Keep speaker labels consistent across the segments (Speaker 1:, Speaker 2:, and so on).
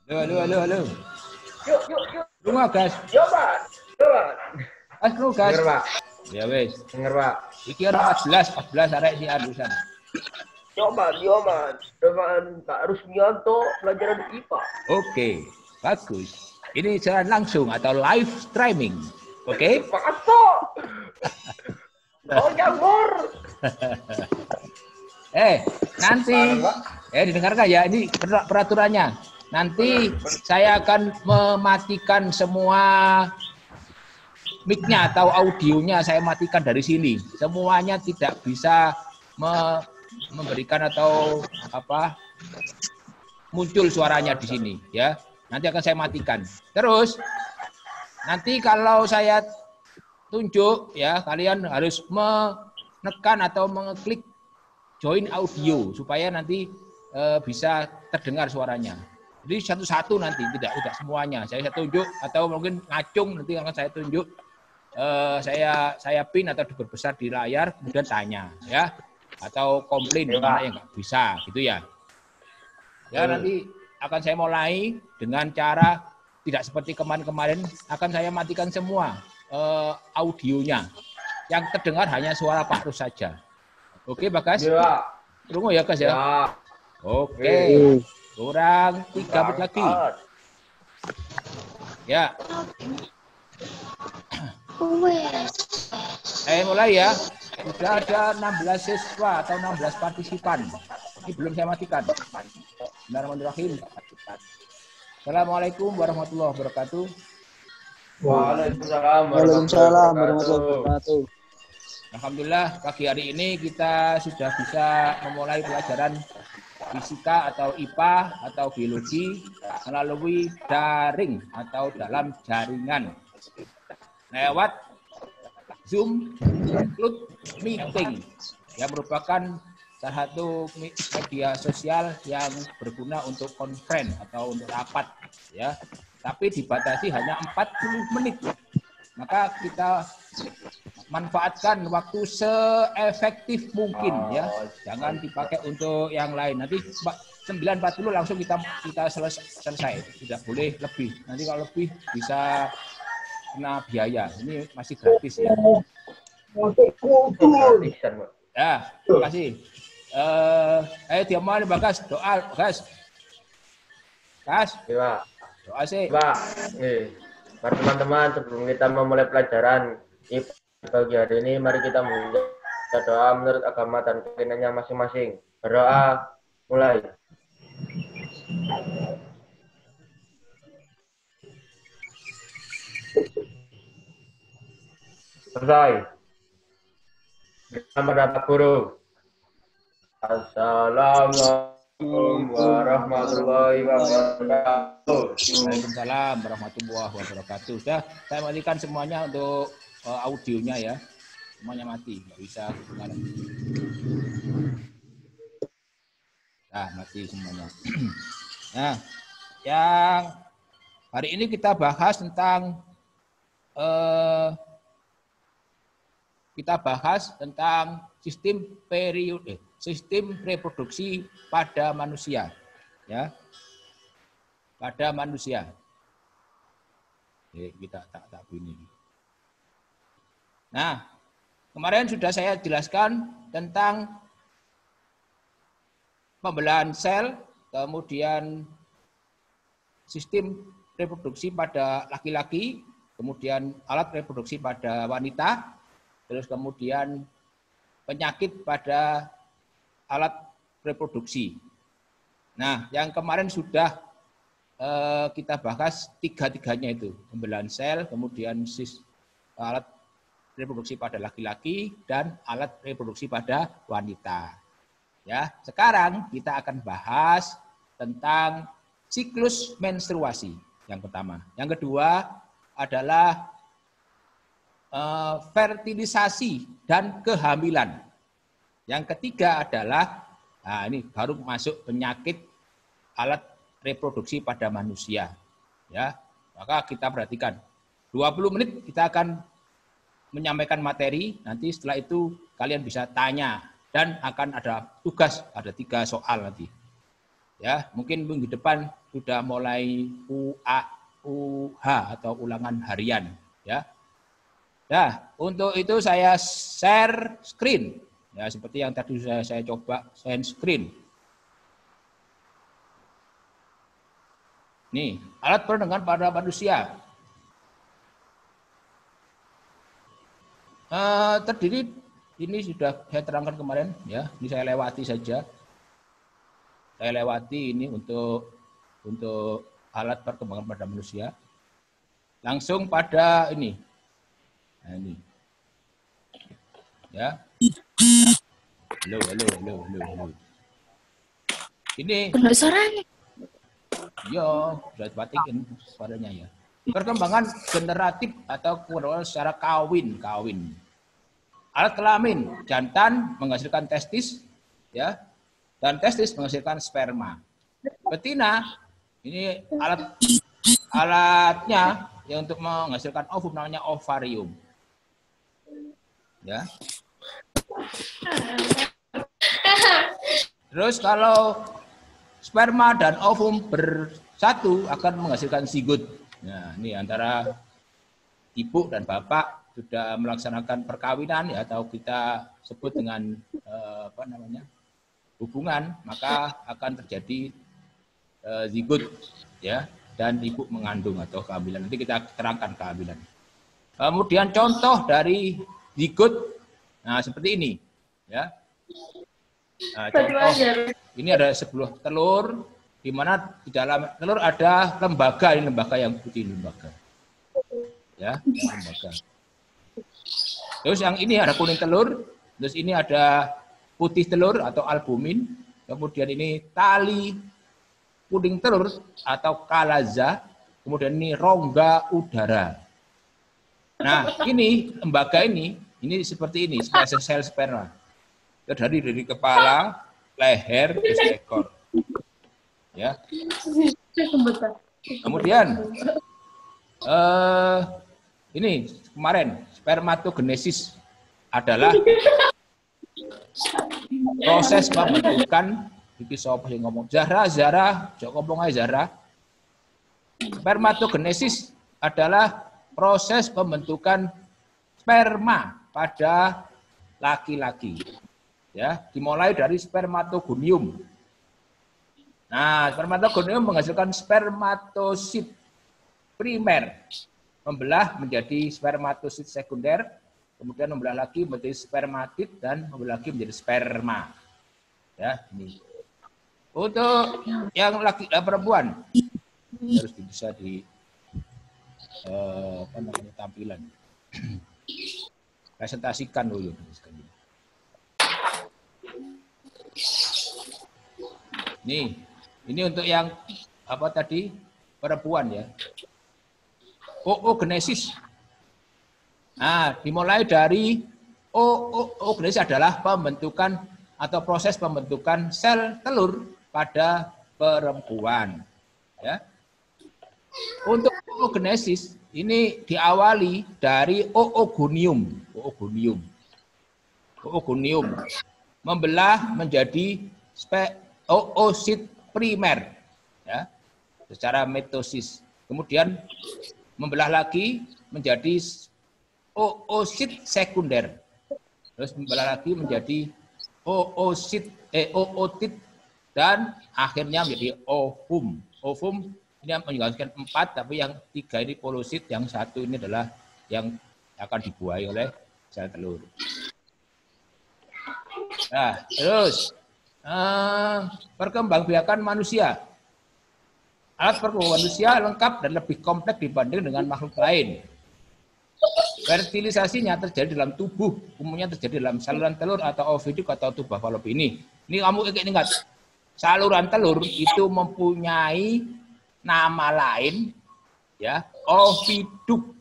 Speaker 1: Halo.
Speaker 2: Yuk.
Speaker 1: Lunga, gas.
Speaker 2: Yo, Pak.
Speaker 1: Gas, lu gas.
Speaker 2: Dengar, Pak.
Speaker 1: Ya wes.
Speaker 2: Dengar, Pak.
Speaker 1: Iki ana 14 arek si adusan.
Speaker 2: Yo, Man. Dengan Kak Rusmianto, pelajaran IPA.
Speaker 1: Oke, bagus. Ini secara langsung atau live streaming. Oke?
Speaker 2: Pak. Oh, nyambur.
Speaker 1: Nanti didengarkan ya, ini peraturannya. Nanti saya akan mematikan semua mic-nya atau audionya, saya matikan dari sini. Semuanya tidak bisa memberikan atau muncul suaranya di sini ya. Nanti akan saya matikan. Terus nanti kalau saya tunjuk ya, kalian harus menekan atau mengeklik join audio supaya nanti bisa terdengar suaranya. Jadi satu-satu nanti, tidak semuanya. Saya tunjuk atau mungkin ngacung nanti akan saya tunjuk. Saya pin atau diperbesar di layar, kemudian tanya ya, atau komplain mana yang nggak bisa gitu ya. Ya nanti akan saya mulai dengan cara tidak seperti kemarin akan saya matikan semua audionya. Yang terdengar hanya suara Pak Rus saja. Oke, Bagas?
Speaker 2: Ya.
Speaker 1: Tunggu ya, Gas ya. Oke. Kurang 3 menit lagi. Ya. Saya mulai ya. Sudah ada 16 siswa atau 16 partisipan. Ini belum saya matikan. Bismillahirrahmanirrahim. Assalamualaikum warahmatullahi wabarakatuh.
Speaker 2: Waalaikumsalam
Speaker 3: warahmatullahi wabarakatuh.
Speaker 1: Alhamdulillah pagi hari ini kita sudah bisa memulai pelajaran fisika atau IPA atau biologi melalui daring atau dalam jaringan lewat Zoom Include Meeting yang merupakan salah satu media sosial yang berguna untuk konferensi atau untuk rapat ya, tapi dibatasi hanya 40 menit. Maka kita manfaatkan waktu seefektif mungkin ya. Jangan dipakai untuk yang lain. Nanti 9.40 langsung kita selesai. Tidak boleh lebih. Nanti kalau lebih bisa kena biaya. Ini masih gratis ya. Ya, terima kasih. Ayo diaman Bagas, doa Bagas. Gas.
Speaker 2: Ya,
Speaker 1: Doa sih.
Speaker 2: Pak. Para teman-teman, sebelum kita memulai pelajaran pagi hari ini, mari kita membaca doa menurut agama dan keyakinannya masing-masing. Berdoa, mulai. Selesai. Selamat datang guru. Assalamualaikum warahmatullahi wabarakatuh.
Speaker 1: Waalaikumsalam warahmatullahi wabarakatuh. Sudah saya matikan semuanya untuk audionya ya. Semuanya mati, nggak bisa kedengaran. Nah, mati semuanya. Nah, yang hari ini kita bahas tentang sistem reproduksi pada manusia, ya, pada manusia. Kita tak bunyi. Nah, kemarin sudah saya jelaskan tentang pembelahan sel, kemudian sistem reproduksi pada laki-laki, kemudian alat reproduksi pada wanita, terus kemudian penyakit pada alat reproduksi. Nah, yang kemarin sudah kita bahas tiga-tiganya itu, pembelahan sel, kemudian alat reproduksi pada laki-laki dan alat reproduksi pada wanita. Ya, sekarang kita akan bahas tentang siklus menstruasi yang pertama. Yang kedua adalah fertilisasi dan kehamilan. Yang ketiga adalah, nah ini baru masuk penyakit alat reproduksi pada manusia. Ya, maka kita perhatikan 20 menit kita akan menyampaikan materi, nanti setelah itu kalian bisa tanya dan akan ada tugas, ada 3 soal nanti. Ya, mungkin minggu depan sudah mulai UH atau ulangan harian, ya. Nah, untuk itu saya share screen. Ya, seperti yang tadi saya coba share screen. Nih, alat pendengar pada manusia. Terdiri, ini sudah saya terangkan kemarin, ya. Ini saya lewati saja. Saya lewati ini untuk alat perkembangan pada manusia. Langsung pada ini. Nah, ini. Ya. Halo. Ini.
Speaker 4: Suaranya.
Speaker 1: Yo, sudah dipatiin suaranya ya. Perkembangan generatif atau perkembangan secara kawin. Alat kelamin, jantan menghasilkan testis, ya. Dan testis menghasilkan sperma. Betina ini alatnya yang untuk menghasilkan ovum namanya ovarium. Ya. Terus kalau sperma dan ovum bersatu akan menghasilkan zigot. Nah, ini antara ibu dan bapak sudah melaksanakan perkawinan ya, atau kita sebut dengan hubungan, maka akan terjadi zigot ya, dan ibu mengandung atau kehamilan. Nanti kita terangkan kehamilan. Kemudian contoh dari zigot, nah seperti ini ya. Nah, contoh ini ada sebuah telur, di mana di dalam telur ada lembaga, ini lembaga yang putih, lembaga ya, lembaga. Terus yang ini ada kuning telur, terus ini ada putih telur atau albumin, kemudian ini tali kuning telur atau kalaza, kemudian ini rongga udara. Nah, ini lembaga ini seperti ini, sel sperma. Terdiri dari kepala, leher, terus ekor. Ya. Kemudian ini kemarin spermatogenesis adalah proses pembentukan, iki sapa sing ngomong Zahra, jok ngomong aja Zahra. Spermatogenesis adalah proses pembentukan sperma pada laki-laki. Ya, dimulai dari spermatogonium. Nah, spermatogonium menghasilkan spermatosit primer, membelah menjadi spermatosit sekunder, kemudian membelah lagi menjadi spermatid dan membelah lagi menjadi sperma. Ya, ini. Untuk yang laki perempuan harus bisa di tampilan. Presentasikan dulu. Nih, ini untuk yang apa tadi perempuan ya. Oogenesis. Nah, dimulai dari oogenesis adalah pembentukan atau proses pembentukan sel telur pada perempuan. Ya. Untuk oogenesis ini diawali dari oogonium. Oogonium membelah menjadi oosit primer, ya, secara mitosis. Kemudian membelah lagi menjadi oosit sekunder. Terus membelah lagi menjadi ootid dan akhirnya menjadi ovum. Ovum ini menjelaskan 4, tapi yang 3 ini polosit, yang 1 ini adalah yang akan dibuahi oleh sel telur. Nah, terus perkembangbiakan manusia. Alat perkembangan manusia lengkap dan lebih kompleks dibanding dengan makhluk lain. Fertilisasinya terjadi dalam tubuh, umumnya terjadi dalam saluran telur atau oviduk atau tuba falopi ini. Ini kamu ingat, saluran telur itu mempunyai nama lain, ya, oviduk.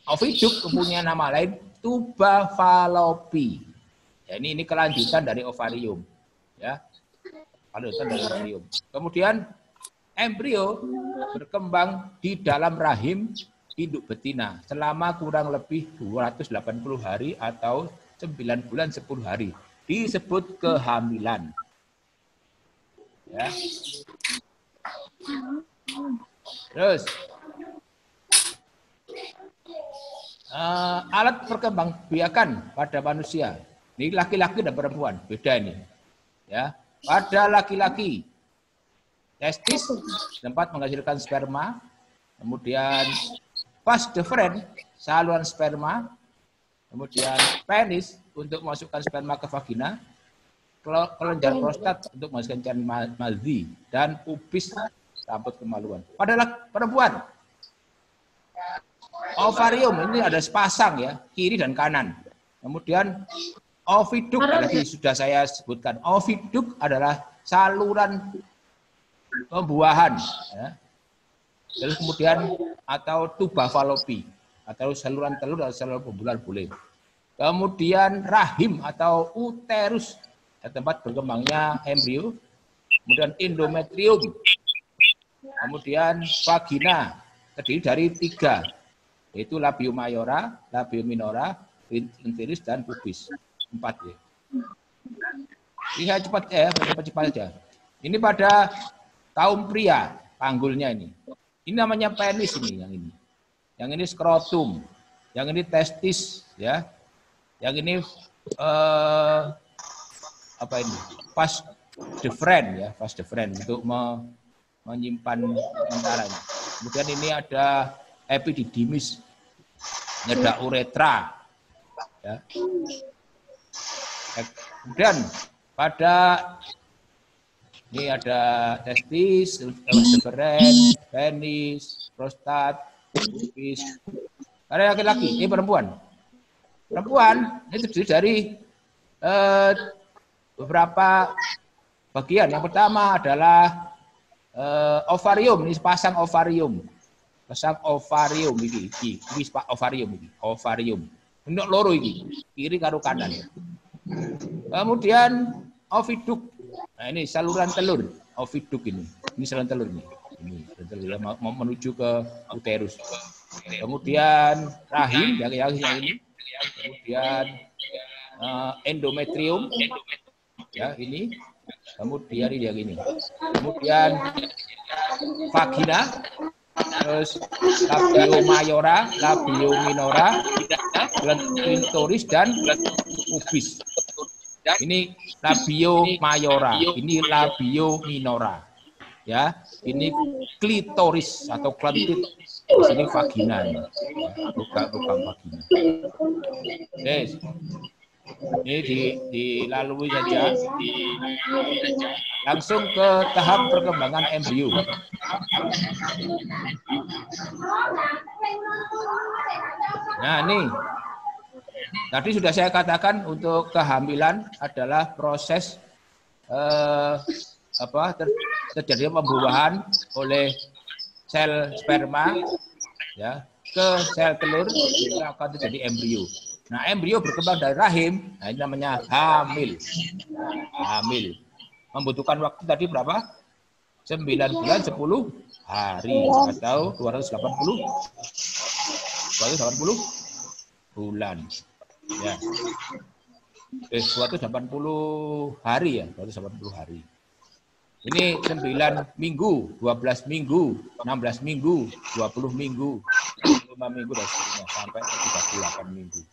Speaker 1: Oviduk mempunyai nama lain tuba falopi. Ya, ini kelanjutan dari ovarium, ya, kelanjutan dari ovarium. Kemudian embrio berkembang di dalam rahim induk betina selama kurang lebih 280 hari atau 9 bulan 10 hari. Disebut kehamilan. Ya. Terus alat perkembangbiakan pada manusia. Ini laki-laki dan perempuan, beda ini. Ya, pada laki-laki testis tempat menghasilkan sperma, kemudian vas deferens saluran sperma, kemudian penis untuk memasukkan sperma ke vagina, kelenjar prostat untuk menghasilkan cairan madhi, dan pubis rambut kemaluan. Pada perempuan, ovarium ini ada sepasang ya, kiri dan kanan. Kemudian oviduk tadi sudah saya sebutkan. Oviduk adalah saluran pembuahan. Ya. Terus kemudian atau tuba falopi atau saluran telur atau saluran pembuahan boleh. Kemudian rahim atau uterus tempat berkembangnya embrio. Kemudian endometrium. Kemudian vagina terdiri dari 3, yaitu labium mayora, labium minora, intiris, dan pubis. 4 ya. Ini cepat saja. Ini pada kaum pria panggulnya ini. Ini namanya penis ini yang ini. Yang ini skrotum, yang ini testis ya. Yang ini apa ini? Vas deferens ya, vas deferens untuk menyimpan mentaranya. Kemudian ini ada epididymis, ada uretra. Ya. Kemudian pada ini ada testis, deferens, penis, prostat, pubis. Ada laki-laki, ini perempuan. Perempuan ini terdiri dari beberapa bagian. Yang pertama adalah ovarium, ini pasang ovarium. Pasang ovarium ini ovarium ini, ovarium. Untuk loro ini, kiri karo kanan. Kemudian oviduk. Nah, ini saluran telur, oviduk ini. Ini saluran telur ini. Ini saluran telur ya, mau menuju ke uterus. Kemudian rahim yang ini. Kemudian endometrium ya ini. Kemudian ini yang ini. Kemudian vagina, terus labium mayora, labium minora, clitoris, dan pubis. Ini labio mayora, ini labio minora. Ya, ini klitoris atau klentit. Di sini vagina ya. Lubang vagina. Yes. Ini dilalui saja. Langsung ke tahap perkembangan embrio. Nah, ini tadi sudah saya katakan untuk kehamilan adalah proses terjadinya pembuahan oleh sel sperma ya ke sel telur, itu akan terjadi embrio. Nah, embrio berkembang dari rahim, nah ini namanya hamil. Hamil. Membutuhkan waktu tadi berapa? 9 bulan 10 hari atau 280 bulan. Ya. 280 hari ya, 280 hari. Ini 9 minggu, 12 minggu, 16 minggu, 20 minggu, 5 minggu dan seterusnya sampai 38 minggu.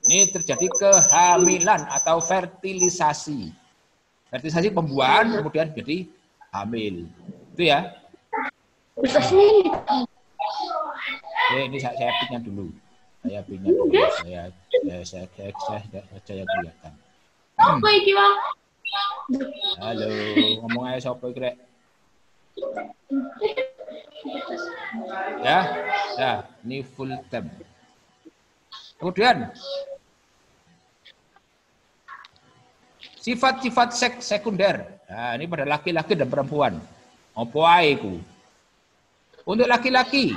Speaker 1: Ini terjadi kehamilan atau fertilisasi. Fertilisasi pembuahan kemudian jadi hamil. Itu ya. Ini saya pinnya dulu. Saya kelihatan.
Speaker 4: Apa iki, Bang?
Speaker 1: Halo, ngomong aja sapa iki rek? Ya, ini full time. Kemudian sifat-sifat sekunder. Nah, ini pada laki-laki dan perempuan. Apa ae iku? Untuk laki-laki,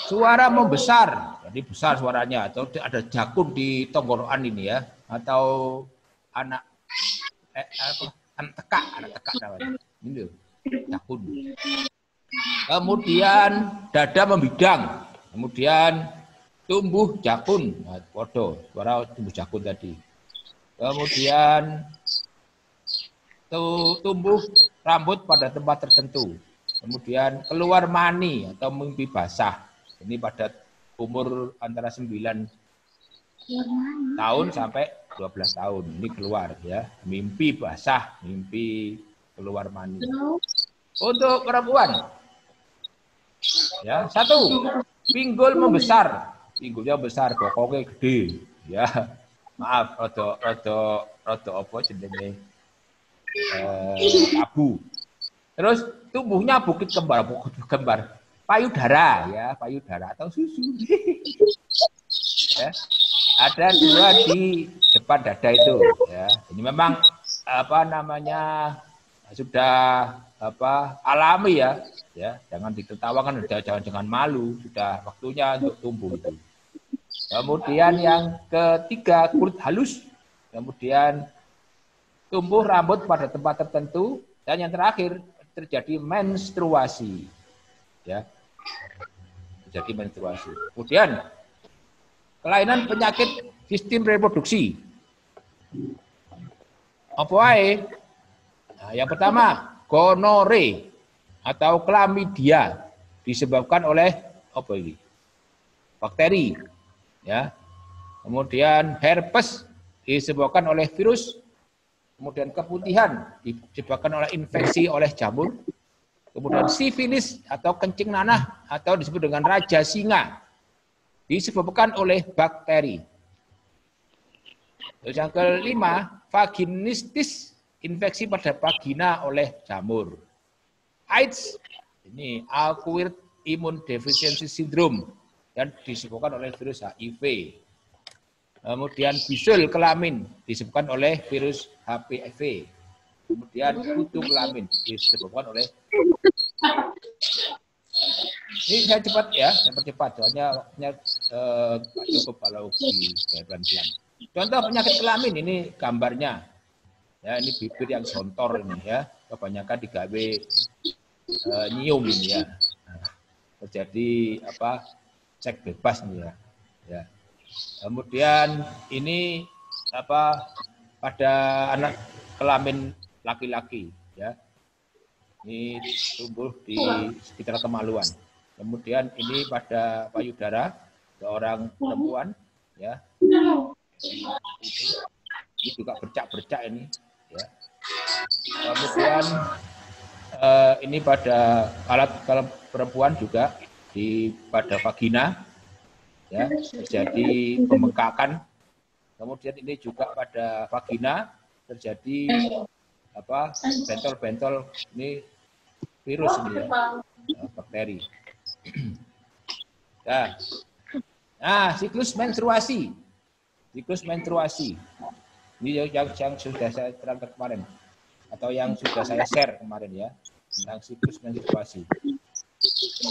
Speaker 1: suara membesar, jadi besar suaranya, atau ada jakun di tenggorokan ini ya, atau anak tekak namanya. Ini jakun. Kemudian dada membidang, kemudian tumbuh jakun, nah, podo, suara tumbuh jakun tadi. Kemudian tumbuh rambut pada tempat tertentu. Kemudian keluar mani atau mimpi basah. Ini pada umur antara 9 tahun sampai 12 tahun. Ini keluar ya, mimpi basah, mimpi keluar mani. Untuk perempuan, ya 1, pinggul membesar, pinggulnya besar, bokongnya gede, ya. Maaf, rodo apa jenenge abu. Terus tubuhnya bukit kembar, payudara ya, payudara atau susu. Ya. Ada 2 di depan dada itu, ya. Ini memang apa namanya sudah alami ya, jangan ditertawakan, jangan malu, sudah waktunya untuk tumbuh itu. Kemudian yang ketiga kulit halus, kemudian tumbuh rambut pada tempat tertentu, dan yang terakhir terjadi menstruasi, ya, terjadi menstruasi. Kemudian kelainan penyakit sistem reproduksi. Apa ae? Nah, yang pertama gonore atau klamidia disebabkan oleh apa ini? Bakteri, ya. Kemudian herpes disebabkan oleh virus. Kemudian keputihan disebabkan oleh infeksi oleh jamur. Kemudian sifilis atau kencing nanah atau disebut dengan raja singa disebabkan oleh bakteri. Terus yang kelima, vaginistis, infeksi pada vagina oleh jamur. AIDS, ini acquired immune deficiency syndrome yang disebabkan oleh virus HIV. Kemudian bisul kelamin disebabkan oleh virus HPV. Kemudian kutu kelamin disebabkan oleh. Ini saya cepat ya, saya percepat soalnya waktunya cukup kalau di pelan-pelan. Contoh penyakit kelamin ini gambarnya. Ya, ini bibir yang sontor ini ya, kebanyakan digawe nyium ini ya. Nah, terjadi apa? Seks bebas nih ya. Ya. Kemudian ini apa pada anak kelamin laki-laki ya. Ini tumbuh di sekitar kemaluan. Kemudian ini pada payudara seorang perempuan ya. Ini juga bercak-bercak ini ya. Kemudian ini pada alat kalau perempuan juga pada vagina ya, terjadi pembengkakan. Kemudian ini juga pada vagina terjadi apa? Bentol-bentol, ini virus ini ya, bakteri. Nah, siklus menstruasi. Siklus menstruasi. Ini yang sudah saya terangkan kemarin atau yang sudah saya share kemarin ya, tentang siklus menstruasi.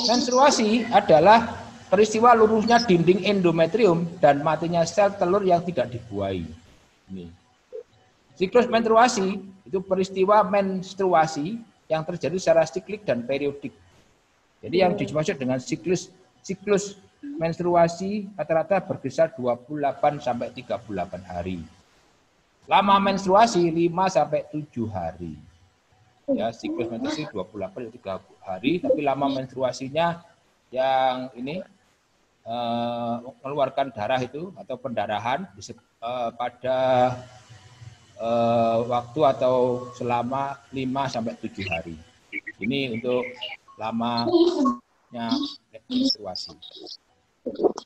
Speaker 1: Menstruasi adalah peristiwa lurusnya dinding endometrium dan matinya sel telur yang tidak dibuahi. Ini. Siklus menstruasi itu peristiwa menstruasi yang terjadi secara siklik dan periodik. Jadi yang dimaksud dengan siklus menstruasi rata-rata berkisar 28 sampai 38 hari. Lama menstruasi 5 sampai 7 hari. Ya, siklus menstruasi 28 30 hari, tapi lama menstruasinya yang ini mengeluarkan darah itu atau pendarahan pada waktu atau selama 5 sampai 7 hari. Ini untuk lamanya menstruasi.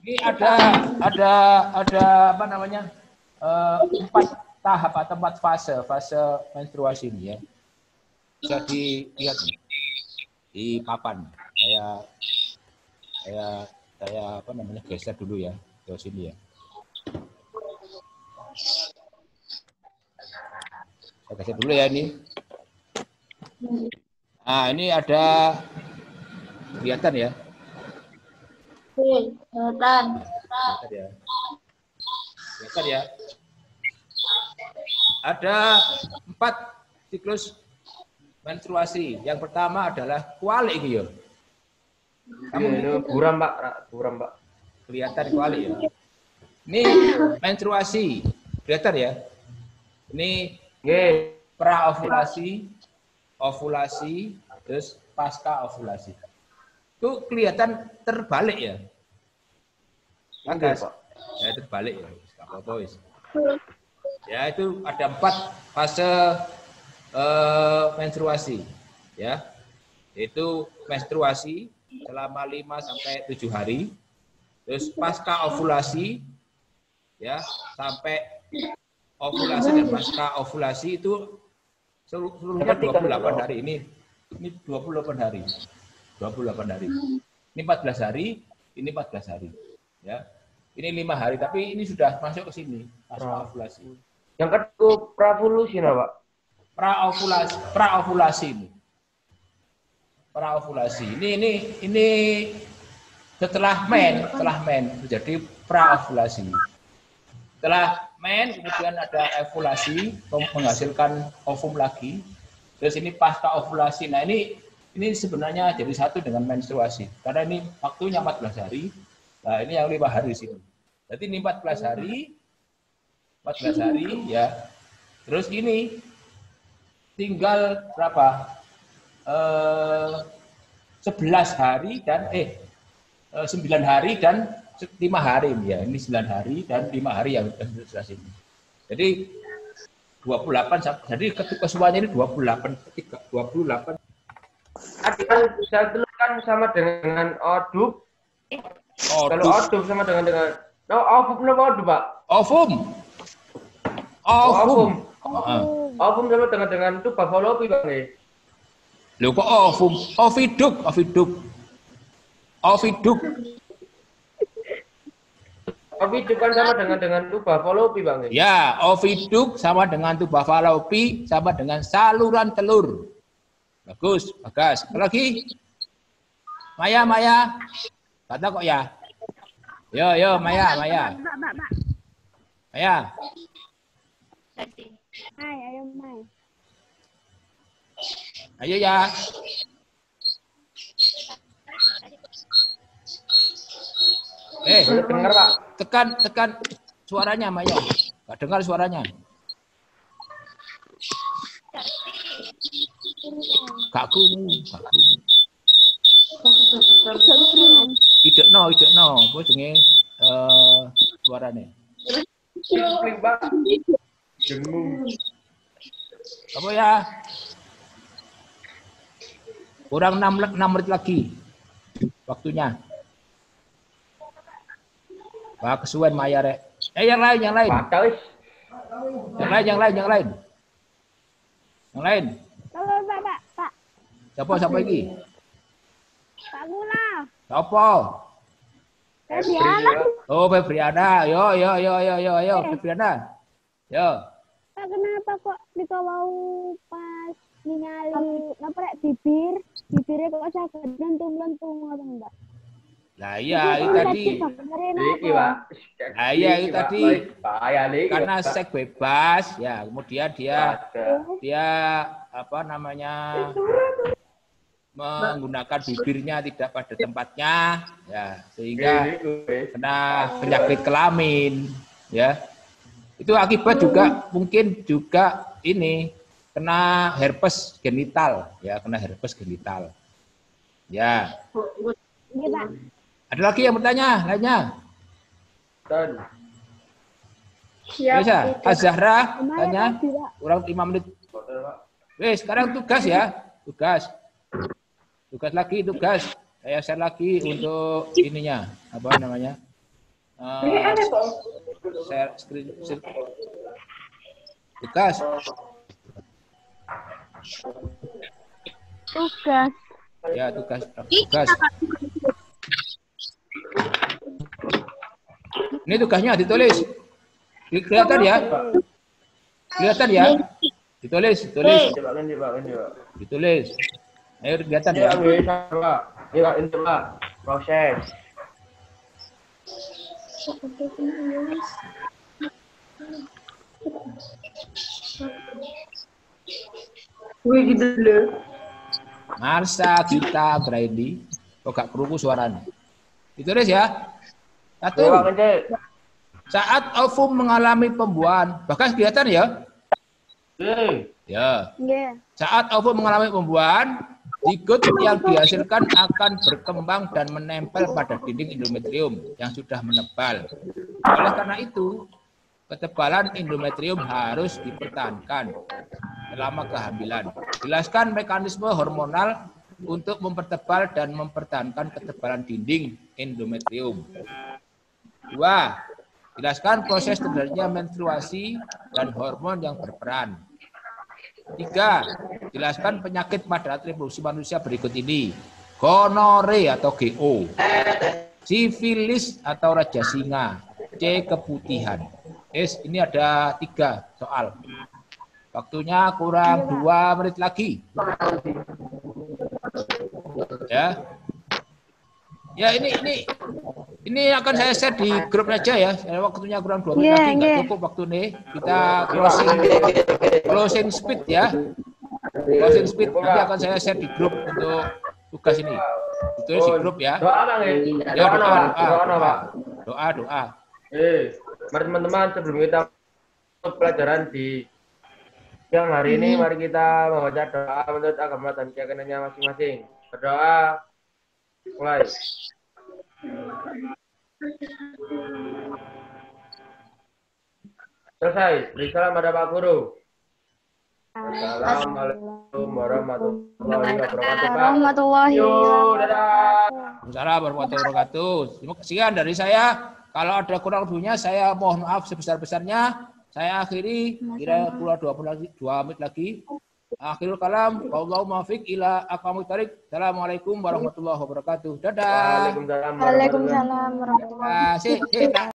Speaker 1: Ini ada apa namanya? 4 tahap atau 4 fase menstruasi ini ya. Bisa dilihat nih, di papan. Saya apa namanya geser dulu ya ke sini ya. Saya geser dulu ya ini. Nah ini ada kelihatan ya.
Speaker 4: Kelihatan.
Speaker 1: Kelihatan ya. Ada 4 siklus menstruasi. Yang pertama adalah kuali gitu.
Speaker 2: Kamu buram Pak.
Speaker 1: Kelihatan kuali ya. Ini menstruasi. Kelihatan ya. Ini praovulasi, ovulasi, terus pasca ovulasi. Itu kelihatan terbalik ya. Agak ya terbalik ya. Enggak apa-apa wis. Ya itu ada 4 fase menstruasi ya. Yaitu menstruasi selama 5 sampai 7 hari. Terus pasca ovulasi ya sampai ovulasi dan pasca ovulasi itu seluruhnya 28 hari ini 28 hari. 28 hari. Ini 14 hari, ini 14 hari. Ya. Ini 5 hari tapi ini sudah masuk ke sini pasca ovulasi.
Speaker 2: Yang kedua praovulasi Pak.
Speaker 1: Praovulasi ini. Praovulasi. Ini setelah men jadi praovulasi. Setelah men kemudian ada ovulasi menghasilkan ovum lagi. Terus ini pasca ovulasi. Nah, ini sebenarnya jadi satu dengan menstruasi. Karena ini waktunya 14 hari. Nah, ini yang 5 hari di sini. Jadi ini 14 hari ya. Terus ini tinggal berapa? 11 hari dan 9 hari dan 5 hari ya. Ini 9 hari dan 5 hari yang sudah ini. Jadi 28, jadi kesuanya ini 28.
Speaker 2: Artikan sel telur kan sama dengan odub. Kalau odub sama dengan ovum apa odub, Pak?
Speaker 1: Ovum.
Speaker 2: Ovum sama dengan tuba fallopi, Bang.
Speaker 1: Lho kok ovum? Oviduk. Oviduk
Speaker 2: kan sama dengan tuba fallopi, Bang.
Speaker 1: Ya, oviduk sama dengan tuba fallopi sama dengan saluran telur. Bagus, Bagas. Lagi. Maya. Kata kok ya. Yo, Maya. Maya.
Speaker 4: Ayo, Mai.
Speaker 1: Ayo ya.
Speaker 2: Dengar, Pak.
Speaker 1: Tekan suaranya, Maya. Gak dengar suaranya. Gak krungu. Idekno. Apa jenenge suarane? Apa ya? Kurang 6 menit lagi waktunya. Wah, kesuwen Maya rek. Yang lain. Yang lain.
Speaker 4: Halo, Pak.
Speaker 1: Siapa iki?
Speaker 4: Pak Gula.
Speaker 1: Siapa?
Speaker 4: Febriana.
Speaker 1: Oh, Febriana. Yo, Febriana. Yo.
Speaker 4: Pak, kenapa kok dikawau pas ningali ngeprek bibirnya kok saged lentung-lentung ngoten, Mbak?
Speaker 1: Lah iya, itu tadi.
Speaker 2: Iki, Pak.
Speaker 1: Lah iya, itu tadi. Karena seks bebas, ya. Kemudian dia apa namanya? Menggunakan bibirnya tidak pada tempatnya, ya, sehingga kena penyakit kelamin, ya. Itu akibat juga mungkin juga ini kena herpes genital, ya, kena herpes genital. Ya.
Speaker 4: Iya, Pak.
Speaker 1: Ada lagi yang bertanya lainnya? Bisa, Az-Zahra tanya, kurang 5 menit. Wes, sekarang tugas ya, tugas lagi. Saya share lagi untuk ininya, apa namanya? Share screen. Tugas. Ya, tugas. Ini tugasnya ditulis. Kelihatan ya? Ditulis. Ditulis. Ayo kelihatan ya.
Speaker 2: Ini Pak. Proses.
Speaker 5: Gitu dulu.
Speaker 1: Marsa kita Brady. Kok gak kerungu suaranya? Ditulis ya. 1. Saat ovum mengalami pembuahan, bahkan kelihatan ya. Ya.
Speaker 4: Nggih.
Speaker 1: Saat ovum mengalami pembuahan, zigot yang dihasilkan akan berkembang dan menempel pada dinding endometrium yang sudah menebal. Oleh karena itu, ketebalan endometrium harus dipertahankan selama kehamilan. Jelaskan mekanisme hormonal untuk mempertebal dan mempertahankan ketebalan dinding endometrium. 2. Jelaskan proses terjadinya menstruasi dan hormon yang berperan. 3. Jelaskan penyakit pada reproduksi manusia berikut ini. Gonore atau GO, sifilis atau raja singa, C. Keputihan. Ini ada 3 soal. Waktunya kurang 2 menit lagi. Ya. Ya, ini akan saya share di grup aja ya. Waktunya kurang 2 menit lagi, nggak cukup waktu nih. Kita closing speed ya. Closing speed nanti akan saya share di grup untuk tugas ini. Itu di grup ya.
Speaker 2: Doa,
Speaker 1: Ya, doa.
Speaker 2: Mari teman-teman, sebelum kita pelajaran di siang hari ini, mari kita membaca doa menurut agama dan keyakinannya masing-masing. Berdoa, mulai. Selesai. Beri salam pada Pak Guru. Assalamualaikum warahmatullahi wabarakatuh.
Speaker 4: Warahmatullahi
Speaker 1: Waalaikumsalam warahmatullahi wabarakatuh. Sekian dari saya. Kalau ada kurang lebihnya, saya mohon maaf sebesar-besarnya. Saya akhiri, kira kurang 2 menit lagi. Akhirul kalam, Allahumma fiq ila aqwamit thariq. Assalamualaikum warahmatullahi wabarakatuh. Dadah.
Speaker 2: Waalaikumsalam
Speaker 4: Waalaikumsalam warahmatullahi wabarakatuh.
Speaker 1: Sih.